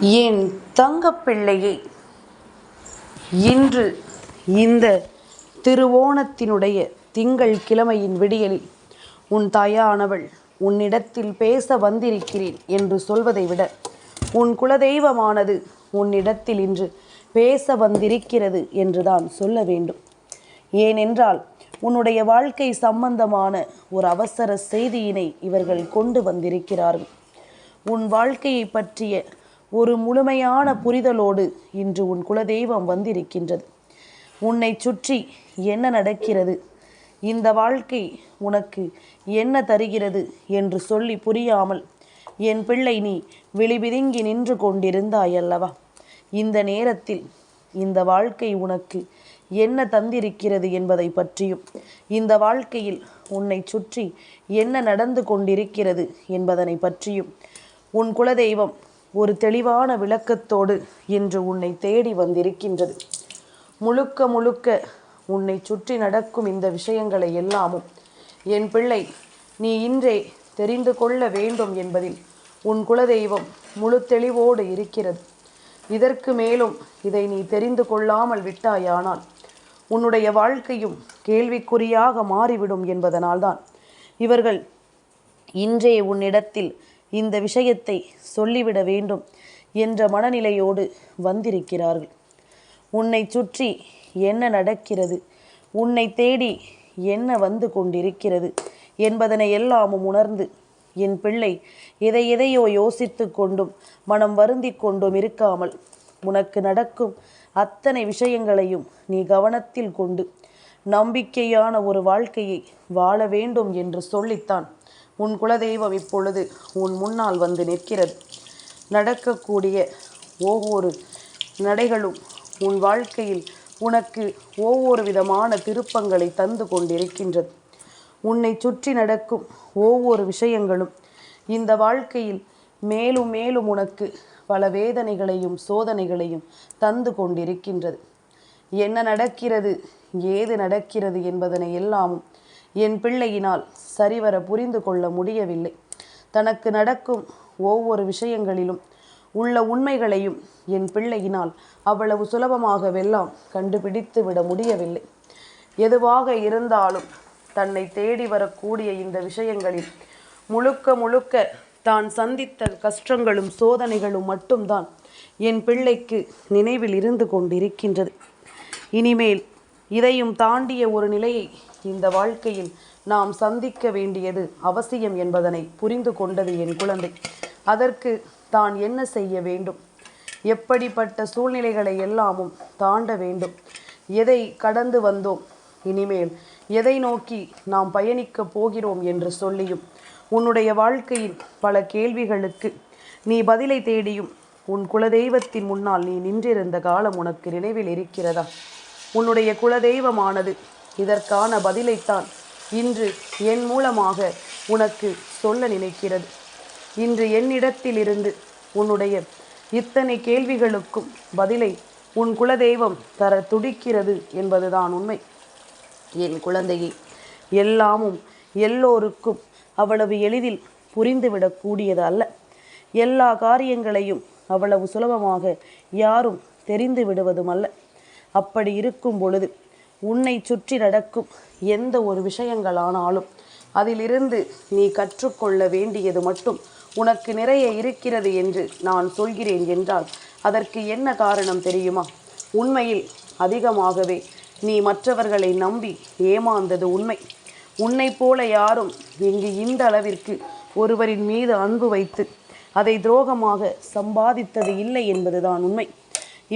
என் தங்கப்பிள்ளையே, இன்று இந்த திருவோணத்தினுடைய திங்கள் கிழமையின் விடியலில் உன் தாயானவள் உன்னிடத்தில் பேச வந்திருக்கிறேன் என்று சொல்வதை விட உன் குலதெய்வமானது உன்னிடத்தில் இன்று பேச வந்திருக்கிறது என்றுதான் சொல்ல வேண்டும். ஏனென்றால் உன்னுடைய வாழ்க்கை சம்பந்தமான ஒரு அவசர செய்தியினை இவர்கள் கொண்டு வந்திருக்கிறார்கள். உன் வாழ்க்கையை பற்றிய ஒரு முழுமையான புரிதலோடு இன்று உன் குலதெய்வம் வந்திருக்கின்றது. உன்னை சுற்றி என்ன நடக்கிறது, இந்த வாழ்க்கை உனக்கு என்ன தருகிறது என்று சொல்லி புரியாமல் என் பிள்ளை நீ விழிபிதுங்கி நின்று கொண்டிருந்தாயல்லவா? இந்த நேரத்தில் இந்த வாழ்க்கை உனக்கு என்ன தந்திருக்கிறது என்பதை பற்றியும், இந்த வாழ்க்கையில் உன்னை சுற்றி என்ன நடந்து கொண்டிருக்கிறது என்பதனை பற்றியும் உன் குலதெய்வம் ஒரு தெளிவான விளக்கத்தோடு இன்று உன்னை தேடி வந்திருக்கின்றது. முழுக்க முழுக்க உன்னை சுற்றி நடக்கும் இந்த விஷயங்களை எல்லாமும் என் பிள்ளை நீ இன்றே தெரிந்து கொள்ள வேண்டும் என்பதில் உன் குலதெய்வம் முழு தெளிவோடு இருக்கிறது. இதற்கு மேலும் இதை நீ தெரிந்து கொள்ளாமல் விட்டாயானால் உன்னுடைய வாழ்க்கையும் கேள்விக்குறியாக மாறிவிடும் என்பதனால்தான் இவர்கள் இன்றே உன்னிடத்தில் இந்த விஷயத்தை சொல்லிவிட வேண்டும் என்ற மனநிலையோடு வந்திருக்கிறார்கள். உன்னை சுற்றி என்ன நடக்கிறது, உன்னை தேடி என்ன வந்து கொண்டிருக்கிறது என்பதனை எல்லாமும் உணர்ந்து என் பிள்ளை எதையோ யோசித்து கொண்டும் மனம் வருந்தி கொண்டும் இருக்காமல் உனக்கு நடக்கும் அத்தனை விஷயங்களையும் நீ கவனத்தில் கொண்டு நம்பிக்கையான ஒரு வாழ்க்கையை வாழ வேண்டும் என்று சொல்லித்தான் உன் குலதெய்வம் இப்பொழுது உன் முன்னால் வந்து நிற்கிறது. நடக்கக்கூடிய ஒவ்வொரு நடைகளும் உன் வாழ்க்கையில் உனக்கு ஒவ்வொரு விதமான திருப்பங்களை தந்து கொண்டிருக்கின்றது. உன்னை சுற்றி நடக்கும் ஒவ்வொரு விஷயங்களும் இந்த வாழ்க்கையில் மேலும் மேலும் உனக்கு பல வேதனைகளையும் சோதனைகளையும் தந்து கொண்டிருக்கின்றது. என்ன நடக்கிறது, ஏது நடக்கிறது என்பதனை எல்லாமும் என் பிள்ளையினால் சரிவர புரிந்து கொள்ள முடியவில்லை. தனக்கு நடக்கும் ஒவ்வொரு விஷயங்களிலும் உள்ள உண்மைகளையும் என் பிள்ளையினால் அவ்வளவு சுலபமாகவெல்லாம் கண்டுபிடித்து விட முடியவில்லை. எதுவாக இருந்தாலும் தன்னை தேடி வரக்கூடிய இந்த விஷயங்களில் முழுக்க முழுக்க தான் சந்தித்த கஷ்டங்களும் சோதனைகளும் மட்டும்தான் என் பிள்ளைக்கு நினைவில் இருந்து கொண்டிருக்கின்றது. இனிமேல் இதையும் தாண்டிய ஒரு நிலையை இந்த வாழ்க்கையில் நாம் சந்திக்க வேண்டியது அவசியம் என்பதனை புரிந்து கொண்டது என் குழந்தை. அதற்கு தான் என்ன செய்ய வேண்டும், எப்படிப்பட்ட சூழ்நிலைகளை எல்லாமும் தாண்ட வேண்டும், எதை கடந்து வந்தோம், இனிமேல் எதை நோக்கி நாம் பயணிக்கப் போகிறோம் என்று சொல்லியும் உன்னுடைய வாழ்க்கையில் பல கேள்விகளுக்கு நீ பதிலை தேடியும் உன் குலதெய்வத்தின் முன்னால் நீ நின்றிருந்த காலம் உனக்கு நினைவில் இருக்கிறதா? உன்னுடைய குலதெய்வமானது இதற்கான பதிலைத்தான் இன்று என் மூலமாக உனக்கு சொல்ல நினைக்கிறது. இன்று என்னிடத்திலிருந்து உன்னுடைய இத்தனை கேள்விகளுக்கும் பதிலை உன் குலதெய்வம் தர துடிக்கிறது என்பதுதான் உண்மை. என் குழந்தையை, எல்லாமும் எல்லோருக்கும் அவ்வளவு எளிதில் புரிந்துவிடக்கூடியது அல்ல. எல்லா காரியங்களையும் அவ்வளவு சுலபமாக யாரும் தெரிந்து விடுவதும் அல்ல. அப்படி இருக்கும் பொழுது உன்னை சுற்றி நடக்கும் எந்த ஒரு விஷயங்களானாலும் அதிலிருந்து நீ கற்றுக்கொள்ள வேண்டியது மட்டும் உனக்கு நிறைய இருக்கிறது என்று நான் சொல்கிறேன் என்றால் அதற்கு என்ன காரணம் தெரியுமா? உண்மையில் அதிகமாகவே நீ மற்றவர்களை நம்பி ஏமாந்தது உண்மை. உன்னை போல யாரும் இங்கு இந்த அளவிற்கு ஒருவரின் மீது அன்பு வைத்து அதை துரோகமாக சம்பாதித்தது இல்லை என்பதுதான் உண்மை.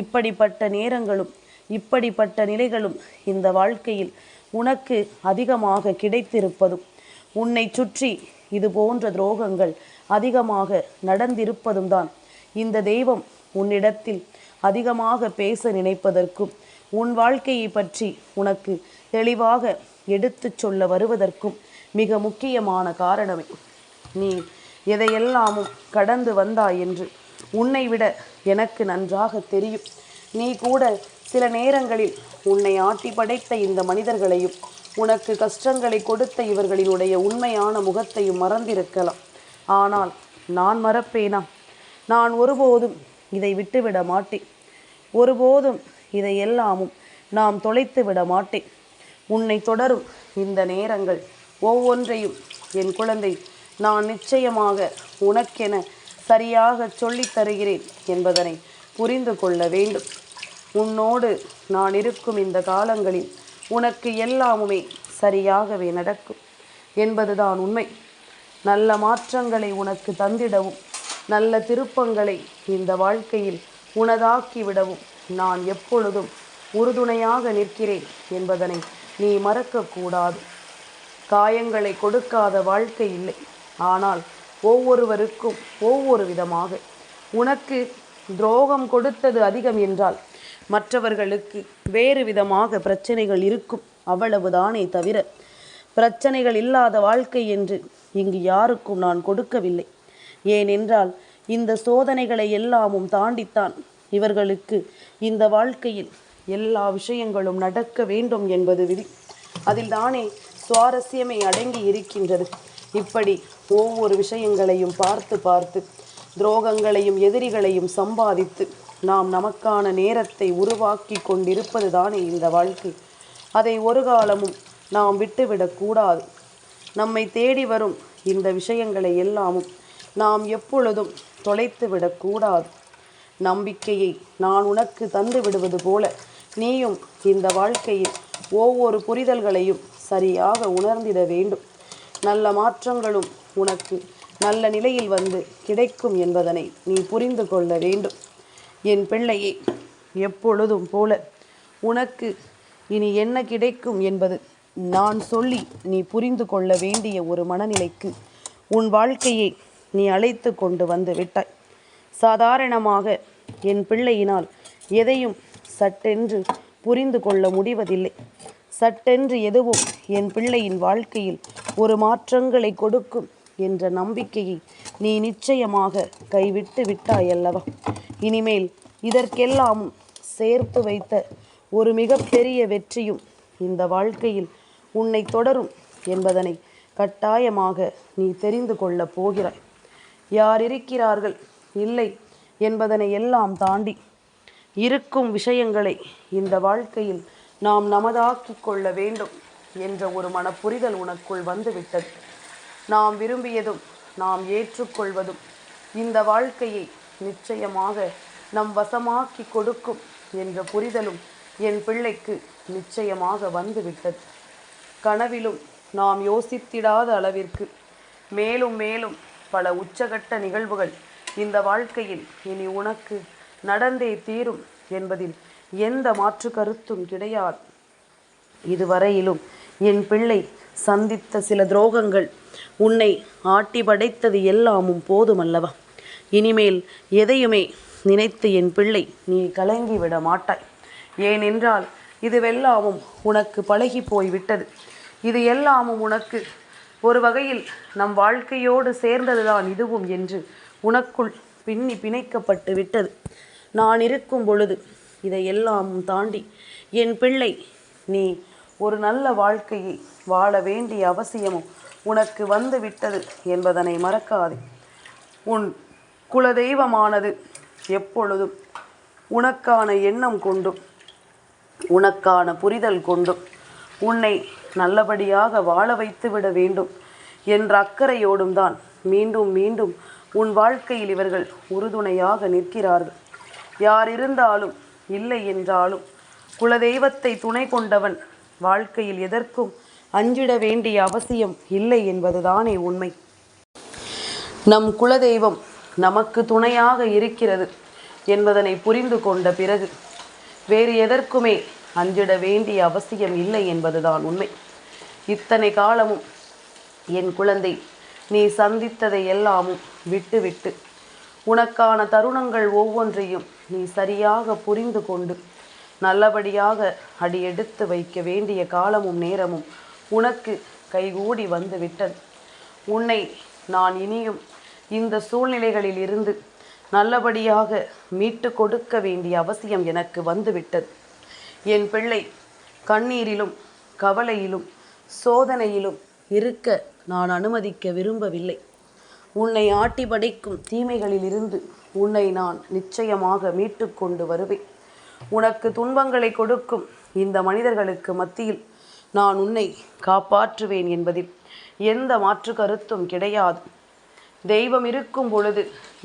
இப்படிப்பட்ட நேரங்களும் இப்படிப்பட்ட நிலைகளும் இந்த வாழ்க்கையில் உனக்கு அதிகமாக கிடைத்திருப்பதும் உன்னை சுற்றி இது போன்ற துரோகங்கள் அதிகமாக நடந்திருப்பதும் தான் இந்த தெய்வம் உன்னிடத்தில் அதிகமாக பேச நினைப்பதற்கும் உன் வாழ்க்கையை பற்றி உனக்கு தெளிவாக எடுத்து சொல்ல வருவதற்கும் மிக முக்கியமான காரணமே. நீ எதையெல்லாமும் கடந்து வந்தாய் என்று உன்னை விட எனக்கு நன்றாக தெரியும். நீ கூட சில நேரங்களில் உன்னை ஆட்டி படைத்த இந்த மனிதர்களையும் உனக்கு கஷ்டங்களை கொடுத்த இவர்களினுடைய உண்மையான முகத்தையும் மறந்திருக்கலாம். ஆனால் நான் மறப்பேனா? நான் ஒருபோதும் இதை விட்டுவிட மாட்டேன். ஒருபோதும் இதையெல்லாமும் நாம் தொலைத்து விட மாட்டேன். உன்னை தொடரும் இந்த நேரங்கள் ஒவ்வொன்றையும் என் குழந்தை நான் நிச்சயமாக உனக்கென சரியாக சொல்லித் தருகிறேன் என்பதனை புரிந்து கொள்ள வேண்டும். உன்னோடு நான் இருக்கும் இந்த காலங்களில் உனக்கு எல்லாமுமே சரியாகவே நடக்கும் என்பதுதான் உண்மை. நல்ல மாற்றங்களை உனக்கு தந்திடவும் நல்ல திருப்பங்களை இந்த வாழ்க்கையில் உனதாக்கிவிடவும் நான் எப்பொழுதும் உறுதுணையாக நிற்கிறேன் என்பதனை நீ மறக்கக்கூடாது. காயங்களை கொடுக்காத வாழ்க்கை இல்லை. ஆனால் ஒவ்வொருவருக்கும் ஒவ்வொரு விதமாக. உனக்கு துரோகம் கொடுத்தது அதிகம் என்றால் மற்றவர்களுக்கு வேறு விதமாக பிரச்சனைகள் இருக்கும், அவ்வளவுதானே தவிர பிரச்சனைகள் இல்லாத வாழ்க்கை என்று இங்கு யாருக்கும் நான் கொடுக்கவில்லை. ஏனென்றால் இந்த சோதனைகளை எல்லாமும் தாண்டித்தான் இவர்களுக்கு இந்த வாழ்க்கையில் எல்லா விஷயங்களும் நடக்க வேண்டும் என்பது விதி. அதில் தானே சுவாரஸ்யமே அடங்கி இருக்கின்றது. இப்படி ஒவ்வொரு விஷயங்களையும் பார்த்து பார்த்து துரோகங்களையும் எதிரிகளையும் சம்பாதித்து நாம் நமக்கான நேரத்தை உருவாக்கி கொண்டிருப்பது தானே இந்த வாழ்க்கை. அதை ஒரு காலமும் நாம் விட்டுவிடக்கூடாது. நம்மை தேடி வரும் இந்த விஷயங்களை எல்லாமும் நாம் எப்பொழுதும் தொலைத்து விடக்கூடாது. நம்பிக்கையை நான் உனக்கு தந்து விடுவது போல நீயும் இந்த வாழ்க்கையில் ஒவ்வொரு புரிதல்களையும் சரியாக உணர்ந்திட வேண்டும். நல்ல மாற்றங்களும் உனக்கு நல்ல நிலையில் வந்து கிடைக்கும் என்பதனை நீ புரிந்து கொள்ள வேண்டும். என் பிள்ளையே, எப்பொழுதும் போல உனக்கு இனி என்ன கிடைக்கும் என்பது நான் சொல்லி நீ புரிந்து கொள்ள வேண்டிய ஒரு மனநிலைக்கு உன் வாழ்க்கையை நீ அழைத்து கொண்டு வந்து விட்டாய். சாதாரணமாக என் பிள்ளையினால் எதையும் சட்டென்று புரிந்து கொள்ள முடிவதில்லை. சட்டென்று எதுவும் என் பிள்ளையின் வாழ்க்கையில் ஒரு மாற்றங்களை கொடுக்கும் என்ற நம்பிக்கையை நீ நிச்சயமாக கைவிட்டு விட்டாயல்லவா? இனிமேல் இதற்கெல்லாமும் சேர்த்து வைத்த ஒரு மிகப்பெரிய வெற்றியும் இந்த வாழ்க்கையில் உன்னை தொடரும் என்பதனை கட்டாயமாக நீ தெரிந்து கொள்ளப் போகிறாய். யார் இருக்கிறார்கள் இல்லை என்பதனை எல்லாம் தாண்டி இருக்கும் விஷயங்களை இந்த வாழ்க்கையில் நாம் நமதாக்கி கொள்ள வேண்டும் என்ற ஒரு மனப்புரிதல் உனக்குள் வந்துவிட்டது. நாம் விரும்பியதும் நாம் ஏற்றுக்கொள்வதும் இந்த வாழ்க்கையை நிச்சயமாக நம் வசமாக்கி கொடுக்கும் என்ற புரிதலும் என் பிள்ளைக்கு நிச்சயமாக வந்துவிட்டது. கனவிலும் நாம் யோசித்திடாத அளவிற்கு மேலும் மேலும் பல உச்சகட்ட நிகழ்வுகள் இந்த வாழ்க்கையில் இனி உனக்கு நடந்தே தீரும் என்பதில் எந்த மாற்று கருத்தும் கிடையாது. இதுவரையிலும் என் பிள்ளை சந்தித்த சில துரோகங்கள் உன்னை ஆட்டி படைத்தது எல்லாமும் போதுமல்லவா? இனிமேல் எதையுமே நினைத்து என் பிள்ளை நீ கலங்கிவிட மாட்டாய். ஏனென்றால் இதுவெல்லாமும் உனக்கு பழகி போய்விட்டது. இது எல்லாமும் உனக்கு ஒரு வகையில் நம் வாழ்க்கையோடு சேர்ந்ததுதான் இதுவும் என்று உனக்குள் பின்னி பிணைக்கப்பட்டு விட்டது. நான் இருக்கும் பொழுது இதையெல்லாமும் தாண்டி என் பிள்ளை நீ ஒரு நல்ல வாழ்க்கையை வாழ வேண்டிய அவசியமும் உனக்கு வந்து விட்டது என்பதனை மறக்காதே. உன் குலதெய்வமானது எப்பொழுதும் உனக்கான எண்ணம் கொண்டும் உனக்கான புரிதல் கொண்டும் உன்னை நல்லபடியாக வாழ வைத்து விட வேண்டும் என்ற அக்கறையோடும் தான் மீண்டும் மீண்டும் உன் வாழ்க்கையில் இவர்கள் உறுதுணையாக நிற்கிறார்கள். யார் இருந்தாலும் இல்லை என்றாலும் குலதெய்வத்தை துணை கொண்டவன் வாழ்க்கையில் எதற்கும் அஞ்சிட வேண்டிய அவசியம் இல்லை என்பதுதானே உண்மை. நம் குலதெய்வம் நமக்கு துணையாக இருக்கிறது என்பதனை புரிந்து கொண்ட பிறகு வேறு எதற்குமே அஞ்சிட வேண்டிய அவசியம் இல்லை என்பதுதான் உண்மை. இத்தனை காலமும் என் குழந்தை நீ சந்தித்ததை எல்லாமும் விட்டுவிட்டு உனக்கான தருணங்கள் ஒவ்வொன்றையும் நீ சரியாக புரிந்து கொண்டு நல்லபடியாக அடியெடுத்து வைக்க வேண்டிய காலமும் நேரமும் உனக்கு கைகூடி வந்து விட்டது. உன்னை நான் இனியும் இந்த சூழ்நிலைகளில் இருந்து நல்லபடியாக மீட்டு கொடுக்க வேண்டிய அவசியம் எனக்கு வந்துவிட்டது. என் பிள்ளை கண்ணீரிலும் கவலையிலும் சோதனையிலும் இருக்க நான் அனுமதிக்க விரும்பவில்லை. உன்னை ஆட்டி படைக்கும் தீமைகளிலிருந்து உன்னை நான் நிச்சயமாக மீட்டு கொண்டு வருவேன். உனக்கு துன்பங்களை கொடுக்கும் இந்த மனிதர்களுக்கு மத்தியில் நான் உன்னை காப்பாற்றுவேன் என்பதில் எந்த மாற்று கருத்தும் கிடையாது. தெய்வம் இருக்கும் பொழுது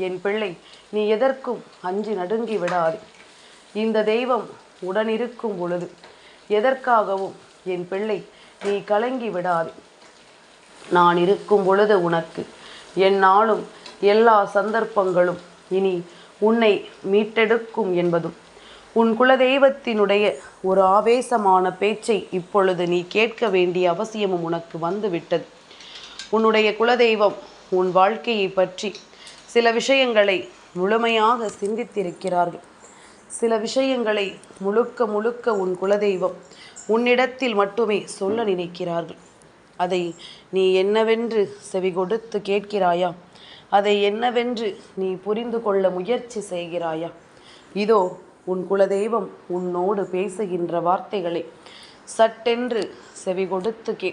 என் பிள்ளை நீ எதற்கும் அஞ்சி நடுங்கி விடாது. இந்த தெய்வம் உடனிருக்கும் பொழுது எதற்காகவும் என் பிள்ளை நீ கலங்கி விடாது. நான் இருக்கும் பொழுது உனக்கு எந்நாளும் எல்லா சந்தர்ப்பங்களும் இனி உன்னை மீட்டெடுக்கும் என்பதும் உன் குலதெய்வத்தினுடைய ஒரு ஆவேசமான பேச்சை இப்பொழுது நீ கேட்க வேண்டிய அவசியமும் உனக்கு வந்துவிட்டது. உன்னுடைய குலதெய்வம் உன் வாழ்க்கையை பற்றி சில விஷயங்களை முழுமையாக சிந்தித்திருக்கிறார்கள். சில விஷயங்களை முழுக்க முழுக்க உன் குலதெய்வம் உன்னிடத்தில் மட்டுமே சொல்ல நினைக்கிறார்கள். அதை நீ என்னவென்று செவி கொடுத்து கேட்கிறாயா? அதை என்னவென்று நீ புரிந்து கொள்ள முயற்சி செய்கிறாயா? இதோ உன் குலதெய்வம் உன்னோடு பேசுகின்ற வார்த்தைகளை சட்டென்று செவி கொடுத்து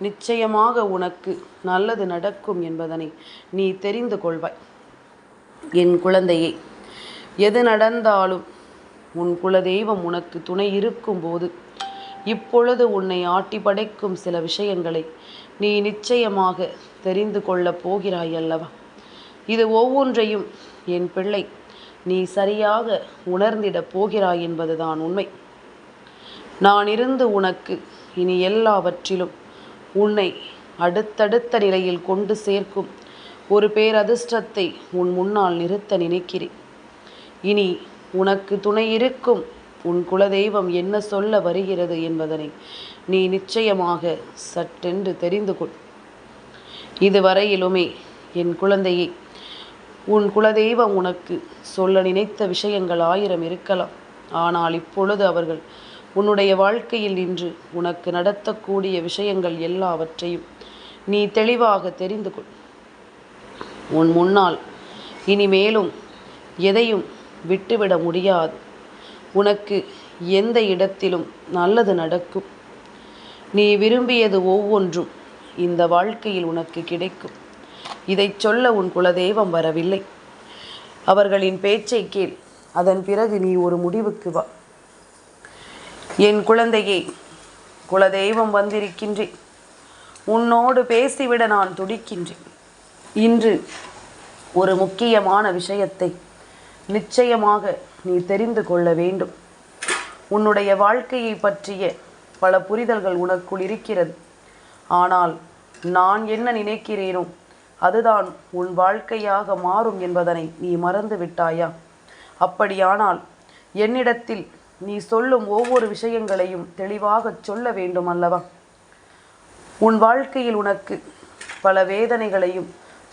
நிச்சயமாக உனக்கு நல்லது நடக்கும் என்பதனை நீ தெரிந்து கொள்வாய். என் குழந்தையே, எது நடந்தாலும் உன் குலதெய்வம் உனக்கு துணை இருக்கும்போது இப்பொழுது உன்னை ஆட்டி படைக்கும் சில விஷயங்களை நீ நிச்சயமாக தெரிந்து கொள்ளப் போகிறாய் அல்லவா? இது ஒவ்வொன்றையும் என் பிள்ளை நீ சரியாக உணர்ந்திடப் போகிறாய் என்பதுதான் உண்மை. நான் இருந்து உனக்கு இனி எல்லாவற்றிலும் உன்னை அடுத்தடுத்த நிலையில் கொண்டு சேர்க்கும் ஒரு பேரதிர்ஷ்டத்தை உன் முன்னால் நிறுத்த நினைக்கிறேன். இனி உனக்கு துணை இருக்கும் உன் குலதெய்வம் என்ன சொல்ல வருகிறது என்பதனை நீ நிச்சயமாக சட்டென்று தெரிந்து கொள். இதுவரையிலுமே என் குழந்தையை உன் குலதெய்வம் உனக்கு சொல்ல நினைத்த விஷயங்கள் 1000 இருக்கலாம். ஆனால் இப்பொழுது அவர்கள் உன்னுடைய வாழ்க்கையில் நின்று உனக்கு நடத்தக்கூடிய விஷயங்கள் எல்லாவற்றையும் நீ தெளிவாக தெரிந்து கொள். உன் முன்னால் இனிமேலும் எதையும் விட்டுவிட முடியாது. உனக்கு எந்த இடத்திலும் நல்லது நடக்கும். நீ விரும்பியது ஒவ்வொன்றும் இந்த வாழ்க்கையில் உனக்கு கிடைக்கும். இதை சொல்ல உன் குலதெய்வம் வரவில்லை. அவர்களின் பேச்சை கேள். அதன் பிறகு நீ ஒரு முடிவுக்கு வா. என் குழந்தையே, குலதெய்வம் வந்திருக்கின்றேன். உன்னோடு பேசிவிட நான் துடிக்கின்றேன். இன்று ஒரு முக்கியமான விஷயத்தை நிச்சயமாக நீ தெரிந்து கொள்ள வேண்டும். உன்னுடைய வாழ்க்கையை பற்றிய பல புரிதல்கள் உனக்குள் இருக்கிறது. ஆனால் நான் என்ன நினைக்கிறேனோ அதுதான் உன் வாழ்க்கையாக மாறும் என்பதனை நீ மறந்து விட்டாயா? அப்படியானால் என்னிடத்தில் நீ சொல்லும் ஒவ்வொரு விஷயங்களையும் தெளிவாக சொல்ல வேண்டும் அல்லவா? உன் வாழ்க்கையில் உனக்கு பல வேதனைகளையும்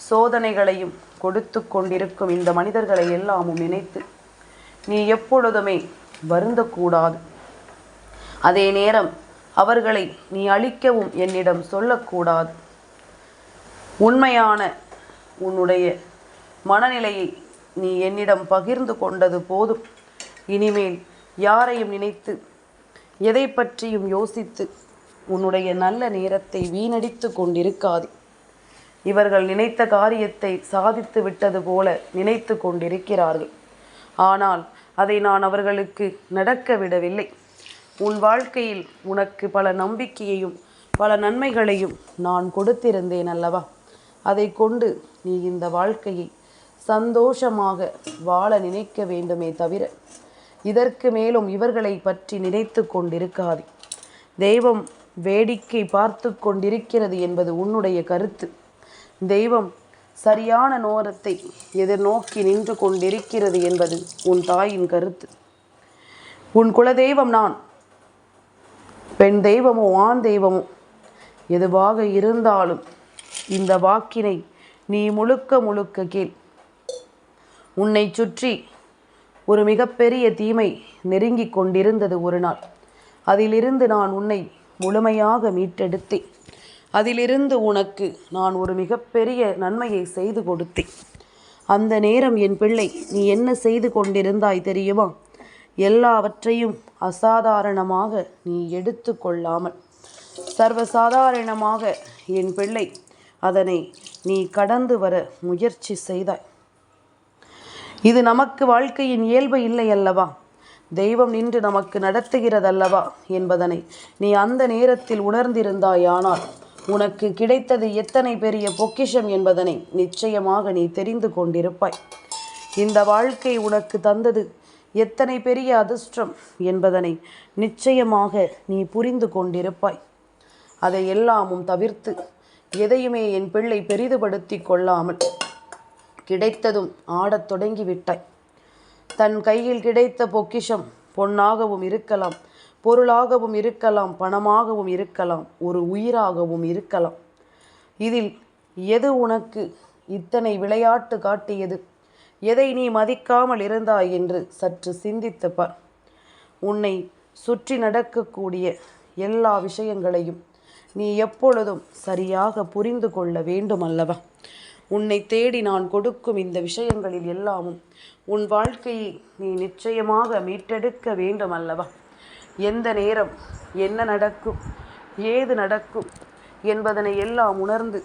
சோதனைகளையும் கொடுத்து கொண்டிருக்கும் இந்த மனிதர்களை எல்லாமும் நினைத்து நீ எப்பொழுதுமே வருந்தக்கூடாது. அதே நேரம் அவர்களை நீ அழிக்கவும் என்னிடம் சொல்லக்கூடாது. உண்மையான உன்னுடைய மனநிலையை நீ என்னிடம் பகிர்ந்து கொண்டது போதும். இனிமேல் யாரையும் நினைத்து எதை பற்றியும் யோசித்து உன்னுடைய நல்ல நேரத்தை வீணடித்து கொண்டிருக்காது. இவர்கள் நினைத்த காரியத்தை சாதித்து விட்டது போல நினைத்து கொண்டிருக்கிறார்கள். ஆனால் அதை நான் அவர்களுக்கு நடக்க விடவில்லை. உன் வாழ்க்கையில் உனக்கு பல நம்பிக்கையையும் பல நன்மைகளையும் நான் கொடுத்திருந்தேன் அல்லவா? அதை கொண்டு நீ இந்த வாழ்க்கையை சந்தோஷமாக வாழ நினைக்க வேண்டுமே தவிர இதற்கு மேலும் இவர்களை பற்றி நினைத்து கொண்டிருக்காது. தெய்வம் வேடிக்கை பார்த்து கொண்டிருக்கிறது என்பது உன்னுடைய கருத்து. தெய்வம் சரியான நேரத்தை எதிர்நோக்கி நின்று கொண்டிருக்கிறது என்பது உன் தாயின் கருத்து. உன் குலதெய்வம் நான். பெண் தெய்வமோ ஆண் தெய்வமோ எதுவாக இருந்தாலும் இந்த வாக்கினை நீ முழுக்க முழுக்க கேள். உன்னை சுற்றி ஒரு மிகப்பெரிய தீமை நெருங்கி கொண்டிருந்தது ஒரு நாள். அதிலிருந்து நான் உன்னை முழுமையாக மீட்டெடுத்தேன். அதிலிருந்து உனக்கு நான் ஒரு மிகப்பெரிய நன்மையை செய்து கொடுத்தேன். அந்த நேரம் என் பிள்ளை நீ என்ன செய்து கொண்டிருந்தாய் தெரியுமா? எல்லாவற்றையும் அசாதாரணமாக நீ எடுத்து கொள்ளாமல் சர்வசாதாரணமாக என் பிள்ளை அதனை நீ கடந்து வர முயற்சி செய்தாய். இது நமக்கு வாழ்க்கையின் இயல்பு இல்லை அல்லவா? தெய்வம் நின்று நமக்கு நடத்துகிறதல்லவா என்பதனை நீ அந்த நேரத்தில் உணர்ந்திருந்தாயானால் உனக்கு கிடைத்தது எத்தனை பெரிய பொக்கிஷம் என்பதனை நிச்சயமாக நீ தெரிந்து கொண்டிருப்பாய். இந்த வாழ்க்கை உனக்கு தந்தது எத்தனை பெரிய அதிர்ஷ்டம் என்பதனை நிச்சயமாக நீ புரிந்து கொண்டிருப்பாய். அதை எல்லாமும் தவிர்த்து எதையுமே என் பிள்ளை பெரிதுபடுத்தி கொள்ளாமல் கிடைத்ததும் ஆடத் தொடங்கிவிட்டாய். தன் கையில் கிடைத்த பொக்கிஷம் பொன்னாகவும் இருக்கலாம், பொருளாகவும் இருக்கலாம், பணமாகவும் இருக்கலாம், ஒரு உயிராகவும் இருக்கலாம். இதில் எது உனக்கு இத்தனை விளையாட்டு காட்டியது? எதை நீ மதிக்காமல் இருந்தாய் என்று சற்று சிந்தித்து பார். உன்னை சுற்றி நடக்கக்கூடிய எல்லா விஷயங்களையும் நீ எப்பொழுதும் சரியாக புரிந்து கொள்ள வேண்டும் அல்லவா? உன்னை தேடி நான் கொடுக்கும் இந்த விஷயங்களில் எல்லாமும் உன் வாழ்க்கையை நீ நிச்சயமாக மீட்டெடுக்க வேண்டும் அல்லவா? எந்த நேரம் என்ன நடக்கும், ஏது நடக்கும் என்பதனை எல்லாம் உணர்ந்து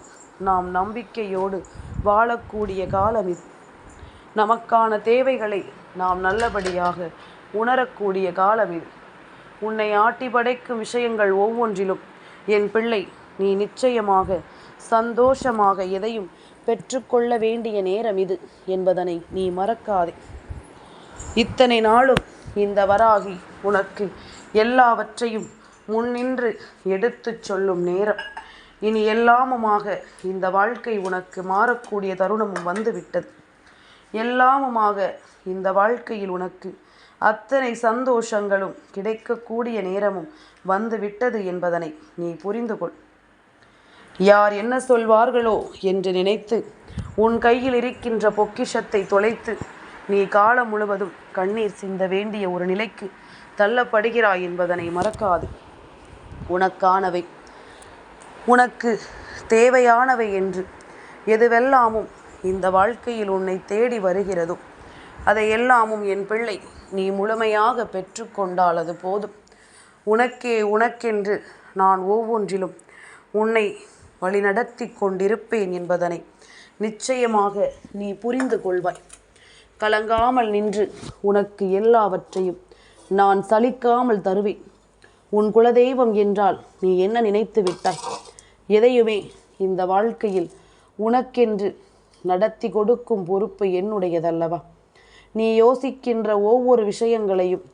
நாம் நம்பிக்கையோடு வாழக்கூடிய காலம் இது. நமக்கான தேவைகளை நாம் நல்லபடியாக உணரக்கூடிய காலம் இது. உன்னை ஆட்டி படைக்கும் விஷயங்கள் ஒவ்வொன்றிலும் என் பிள்ளை நீ நிச்சயமாக சந்தோஷமாக எதையும் பெற்றுக்கொள்ள வேண்டிய நேரம் இது என்பதனை நீ மறக்காதே. இத்தனை நாளும் இந்த வராகி உனக்கு எல்லாவற்றையும் முன்னின்று எடுத்துச் சொல்லும் நேரம். இனி எல்லாமுமாக இந்த வாழ்க்கை உனக்கு மாறக்கூடிய தருணமும் வந்துவிட்டது. எல்லாமுமாக இந்த வாழ்க்கையில் உனக்கு அத்தனை சந்தோஷங்களும் கிடைக்கக்கூடிய நேரமும் வந்துவிட்டது என்பதனை நீ புரிந்து கொள். யார் என்ன சொல்வார்களோ என்று நினைத்து உன் கையில் இருக்கின்ற பொக்கிஷத்தை தொலைத்து நீ காலம் முழுவதும் கண்ணீர் சிந்த வேண்டிய ஒரு நிலைக்கு தள்ளப்படுகிறாய் என்பதனை மறக்காது. உனக்கானவை, உனக்கு தேவையானவை என்று எதுவெல்லாமும் இந்த வாழ்க்கையில் உன்னை தேடி வருகிறதோ அதை எல்லாமும் என் பிள்ளை நீ முழுமையாக பெற்றுக்கொண்டால் அது போதும். உனக்கென்று நான் ஒவ்வொன்றிலும் உன்னை வழிநடத்தி கொண்டிருப்பேன் என்பதனை நிச்சயமாக நீ புரிந்து கொள்வாய். கலங்காமல் நின்று உனக்கு எல்லாவற்றையும் நான் சலிக்காமல் தருவேன். உன் குலதெய்வம் என்றால் நீ என்ன நினைத்து விட்டாய்? எதையுமே இந்த வாழ்க்கையில் உனக்கென்று நடத்தி கொடுக்கும் பொறுப்பு என்னுடையதல்லவா? நீ யோசிக்கின்ற ஒவ்வொரு விஷயங்களையும்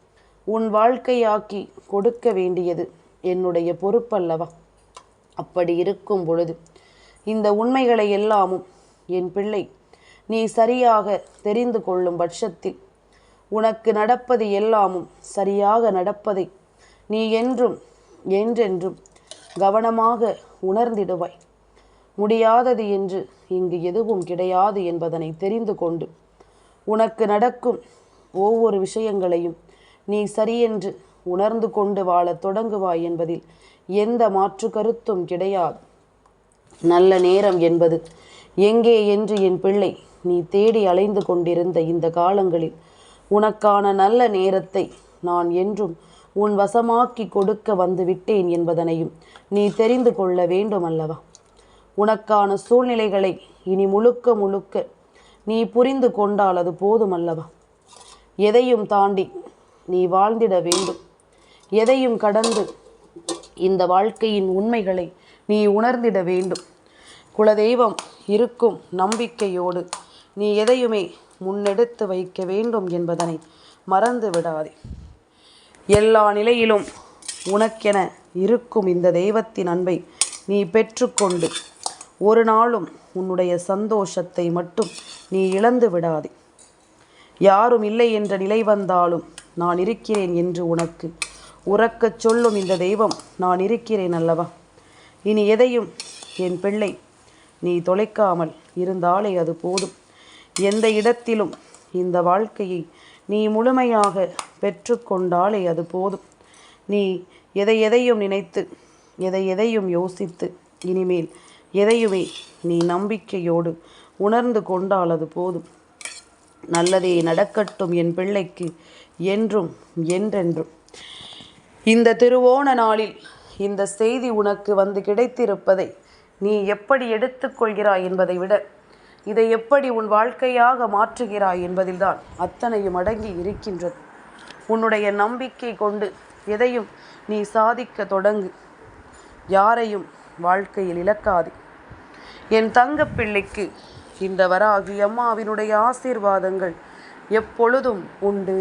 உன் வாழ்க்கையாக்கி கொடுக்க வேண்டியது என்னுடைய பொறுப்பல்லவா? அப்படி இருக்கும் பொழுது இந்த உண்மைகளை எல்லாமும் என் பிள்ளை நீ சரியாக தெரிந்து கொள்ளும் பட்சத்தில் உனக்கு நடப்பது எல்லாமும் சரியாக நடப்பதை நீ என்றென்றும் கவனமாக உணர்ந்திடுவாய். முடியாதது என்று இங்கு எதுவும் கிடையாது என்பதனை தெரிந்து கொண்டு உனக்கு நடக்கும் ஒவ்வொரு விஷயங்களையும் நீ சரியென்று உணர்ந்து கொண்டு வாழத் தொடங்குவாய் என்பதில் எந்த மாற்று கருத்தும் கிடையாது. நல்ல நேரம் என்பது எங்கே என்று என் பிள்ளை நீ தேடி அலைந்து கொண்டிருந்த இந்த காலங்களில் உனக்கான நல்ல நேரத்தை நான் என்றும் உன் வசமாக்கி கொடுக்க வந்து விட்டேன் என்பதனையும் நீ தெரிந்து கொள்ள வேண்டும் அல்லவா? உனக்கான சூழ்நிலைகளை இனி முழுக்க நீ புரிந்து கொண்டால் அது போதுமல்லவா? எதையும் தாண்டி நீ வாழ்ந்திட வேண்டும். எதையும் கடந்து இந்த வாழ்க்கையின் உண்மைகளை நீ உணர்ந்திட வேண்டும். குலதெய்வம் இருக்கும் நம்பிக்கையோடு நீ எதையுமே முன்னெடுத்து வைக்க வேண்டும் என்பதனை மறந்து விடாதே. எல்லா நிலையிலும் உனக்கென இருக்கும் இந்த தெய்வத்தின் அன்பை நீ பெற்றுக்கொண்டு ஒரு நாளும் உன்னுடைய சந்தோஷத்தை மட்டும் நீ இழந்து விடாதே. யாரும் இல்லை என்ற நிலை வந்தாலும் நான் இருக்கிறேன் என்று உனக்கு உறக்கச் சொல்லும் இந்த தெய்வம் நான் இருக்கிறேன் அல்லவா? இனி எதையும் என் பிள்ளை நீ தொலைக்காமல் இருந்தாலே அது போதும். எந்த இடத்திலும் இந்த வாழ்க்கையை நீ முழுமையாக பெற்றுக்கொண்டாலே அது போதும். நீ எதையும் நினைத்து எதையும் யோசித்து இனிமேல் எதையுமே நீ நம்பிக்கையோடு உணர்ந்து கொண்டால் அது போதும். நல்லதே நடக்கட்டும் என் பிள்ளைக்கு என்றென்றும். இந்த திருவோண நாளில் இந்த செய்தி உனக்கு வந்து கிடைத்திருப்பதை நீ எப்படி எடுத்துக்கொள்கிறாய் என்பதை விட இதை எப்படி உன் வாழ்க்கையாக மாற்றுகிறாய் என்பதில்தான் அத்தனையும் அடங்கி இருக்கின்றது. உன்னுடைய நம்பிக்கை கொண்டு எதையும் நீ சாதிக்க தொடங்கு. யாரையும் வாழ்க்கையில் இழக்காதே. என் தங்கப்பிள்ளைக்கு இந்த வராகி அம்மாவினுடைய ஆசீர்வாதங்கள் எப்பொழுதும் உண்டு.